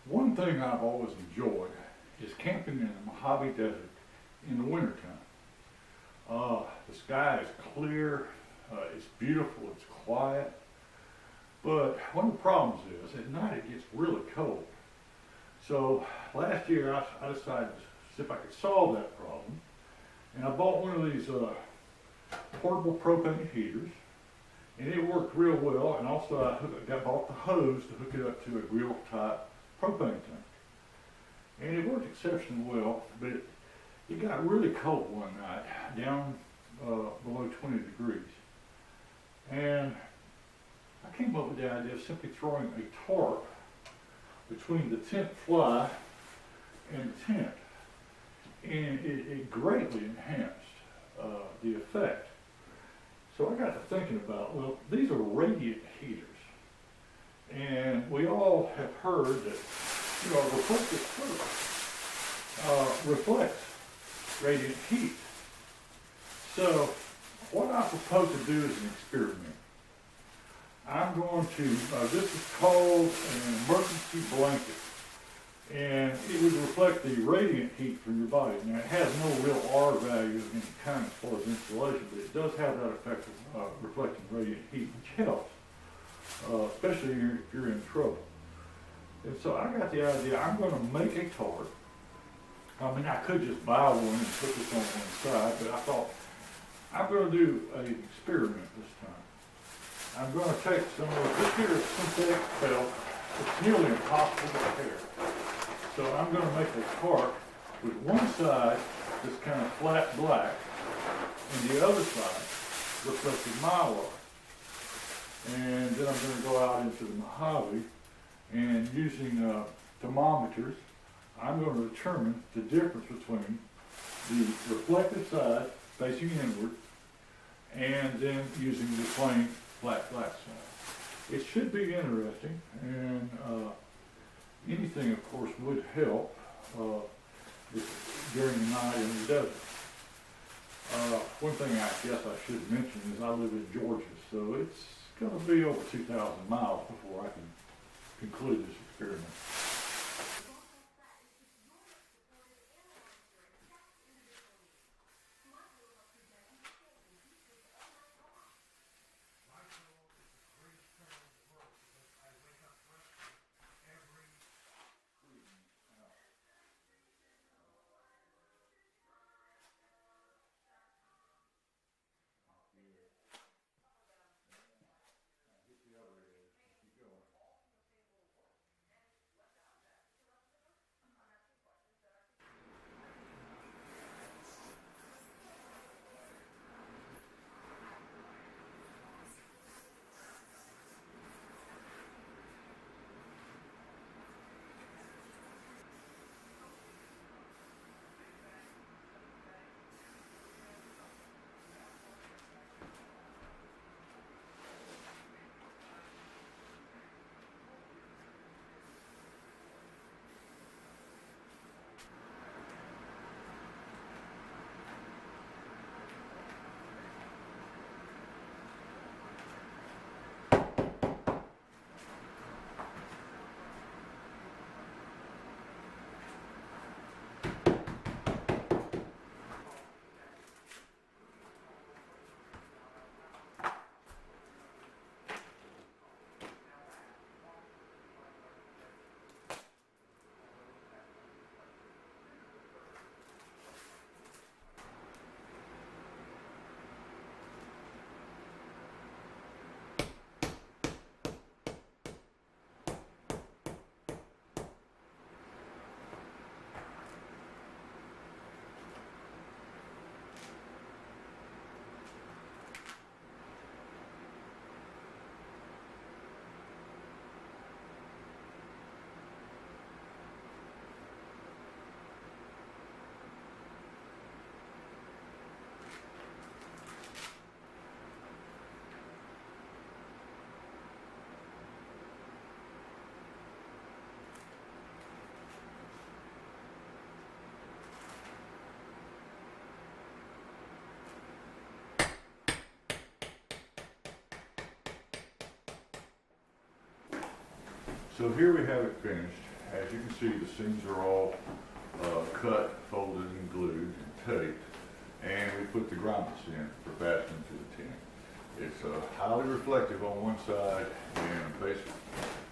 One thing I've always enjoyed is camping in the Mojave Desert in the wintertime. The sky is clear, it's beautiful, it's quiet, but one of the problems is at night it gets really cold. So last year I decided to see if I could solve that problem, and I bought one of these portable propane heaters, and it worked real well. And also I bought the hose to hook it up to a grill type propane tank, and it worked exceptionally well. But it got really cold one night, down below 20 degrees, and I came up with the idea of simply throwing a tarp between the tent fly and the tent, and it greatly enhanced the effect. So I got to thinking about, well, these are radiant heaters, and we all have heard that, a reflective surface reflects radiant heat. So what I propose to do is an experiment. I'm going to, this is called an emergency blanket, and it would reflect the radiant heat from your body. Now, it has no real R value of any kind as far as insulation, but it does have that effect of reflecting radiant heat, which helps, especially if you're in trouble. And so I got the idea, I'm going to make a tarp. I mean, I could just buy one and put this on one side, but I thought, I'm going to do an experiment this time. I'm going to take some of this here is synthetic felt. It's nearly impossible to repair. So I'm going to make a tarp with one side that's kind of flat black, and the other side reflected mylar. And then I'm going to go out into the Mojave, and using thermometers, I'm going to determine the difference between the reflective side facing inward and then using the plain flat black side. It should be interesting, and anything, of course, would help during the night in the desert. One thing I guess I should mention is I live in Georgia, so it's going to be over 2,000 miles before I can conclude this experiment. So here we have it finished, As you can see, the seams are all cut, folded, and glued, and taped, and we put the grommets in for fastening to the tent. It's highly reflective on one side and basic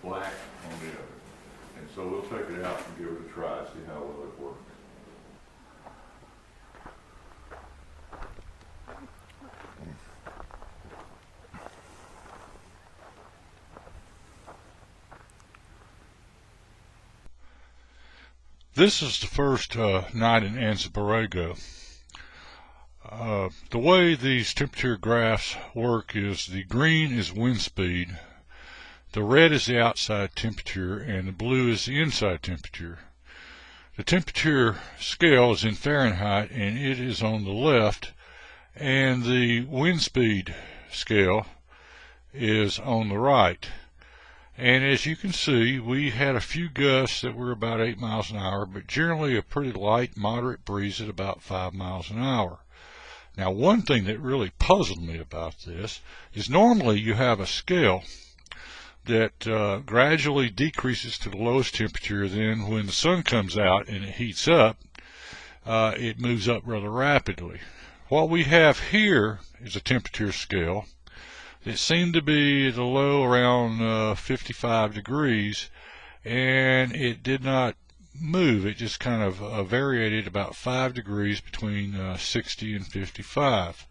black on the other. And so we'll take it out and give it a try, see how well it works. This is the first night in Anza-Borrego. The way these temperature graphs work is the green is wind speed, the red is the outside temperature, and the blue is the inside temperature. The temperature scale is in Fahrenheit and it is on the left, and the wind speed scale is on the right. And as you can see, we had a few gusts that were about 8 miles an hour, but generally a pretty light, moderate breeze at about 5 miles an hour. Now, one thing that really puzzled me about this is normally you have a scale that gradually decreases to the lowest temperature. Then when the sun comes out and it heats up, it moves up rather rapidly. What we have here is a temperature scale. It seemed to be at a low around 55 degrees, and it did not move. It just kind of variated about 5 degrees between 60 and 55.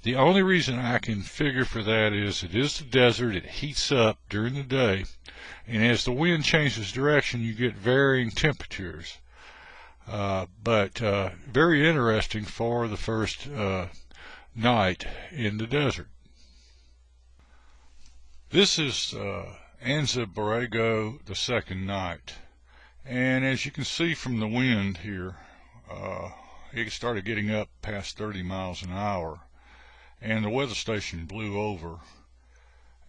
The only reason I can figure for that is it is the desert. It heats up during the day, and as the wind changes direction, you get varying temperatures. But very interesting for the first night in the desert. This is Anza-Borrego, the second night, and as you can see from the wind here, it started getting up past 30 miles an hour, and the weather station blew over,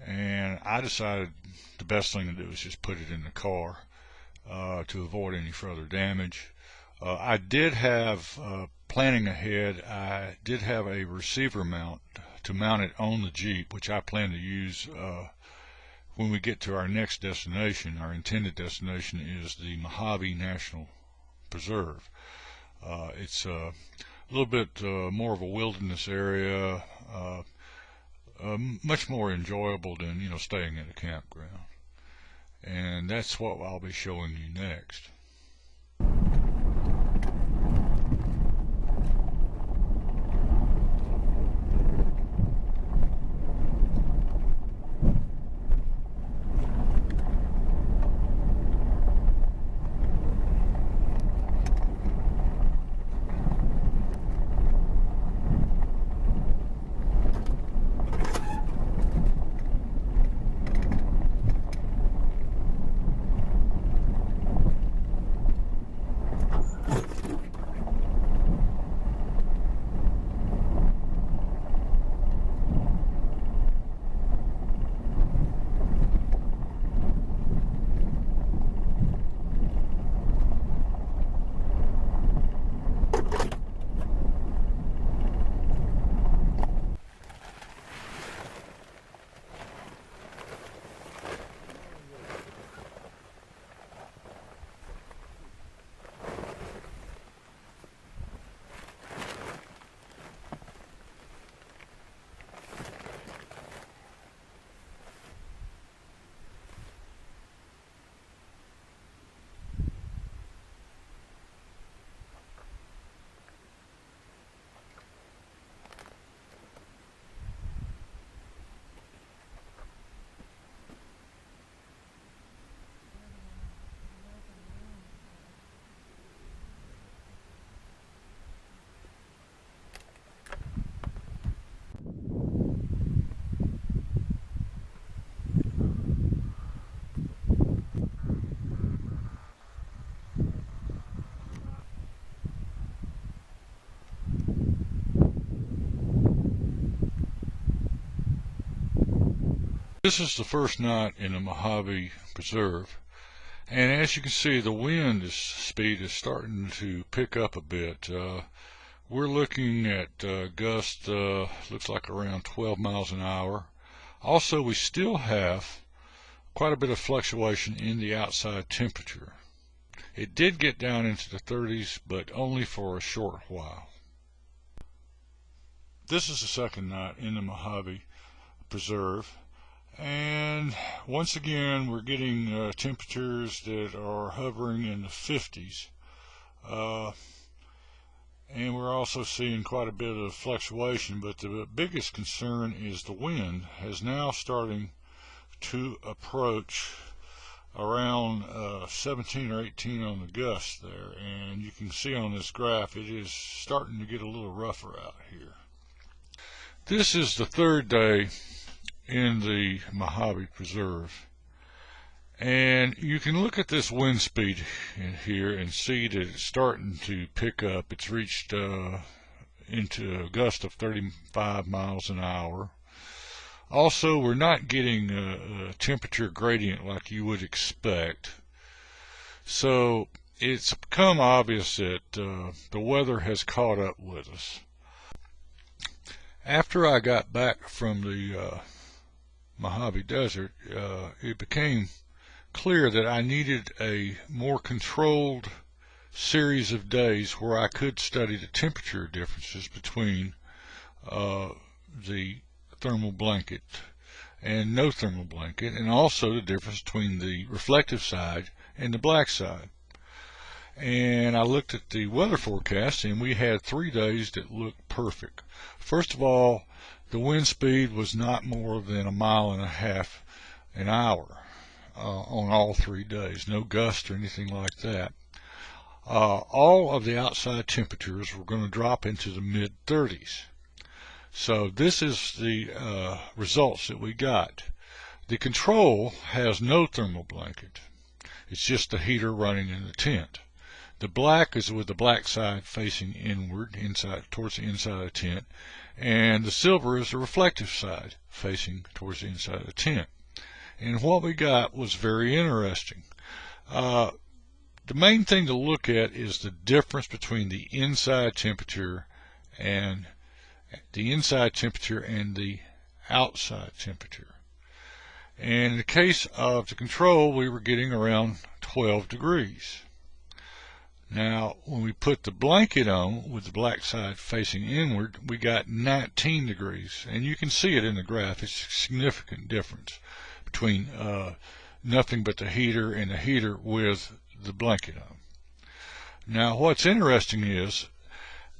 and I decided the best thing to do is just put it in the car to avoid any further damage. I did have, planning ahead, I did have a receiver mount to mount it on the Jeep, which I plan to use when we get to our next destination. Our intended destination is the Mojave National Preserve. It's a little bit more of a wilderness area, much more enjoyable than staying at a campground, and that's what I'll be showing you next. This is the first night in the Mojave Preserve, and as you can see, the wind speed is starting to pick up a bit. We're looking at gusts, looks like around 12 miles an hour. Also, we still have quite a bit of fluctuation in the outside temperature. It did get down into the 30s, but only for a short while. This is the second night in the Mojave Preserve, and once again we're getting temperatures that are hovering in the 50s, and we're also seeing quite a bit of fluctuation, but the biggest concern is the wind has now starting to approach around 17 or 18 on the gust there, and you can see on this graph it is starting to get a little rougher out here. This is the third day in the Mojave Preserve, and you can look at this wind speed in here and see that it's starting to pick up. It's reached into a gust of 35 miles an hour. Also, we're not getting a temperature gradient like you would expect, so it's become obvious that the weather has caught up with us. After I got back from the Mojave Desert, it became clear that I needed a more controlled series of days where I could study the temperature differences between the thermal blanket and no thermal blanket, and also the difference between the reflective side and the black side. And I looked at the weather forecast, and we had 3 days that looked perfect. First of all, the wind speed was not more than 1.5 miles an hour on all 3 days. No gust or anything like that. All of the outside temperatures were going to drop into the mid-30s. So this is the results that we got. The control has no thermal blanket. It's just the heater running in the tent. The black is with the black side facing inward, inside towards the inside of the tent, and the silver is the reflective side facing towards the inside of the tent. And what we got was very interesting. The main thing to look at is the difference between the inside temperature and the outside temperature. And in the case of the control, we were getting around 12 degrees. Now, when we put the blanket on with the black side facing inward, we got 19 degrees. And you can see it in the graph. It's a significant difference between nothing but the heater and the heater with the blanket on. Now, what's interesting is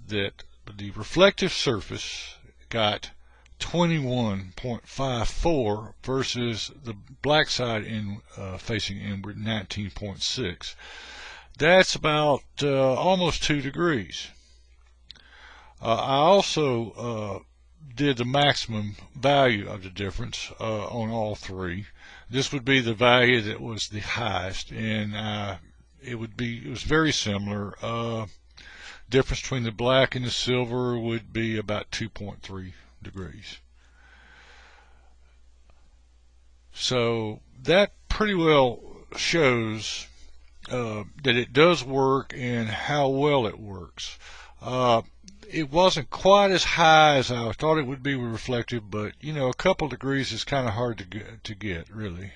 that the reflective surface got 21.54 versus the black side facing inward 19.6. That's about almost 2 degrees. I also did the maximum value of the difference on all 3. This would be the value that was the highest, and it was very similar. Difference between the black and the silver would be about 2.3 degrees. So that pretty well shows that it does work and how well it works. It wasn't quite as high as I thought it would be with reflective, but you know, a couple degrees is kind of hard to get really,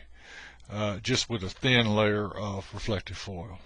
just with a thin layer of reflective foil.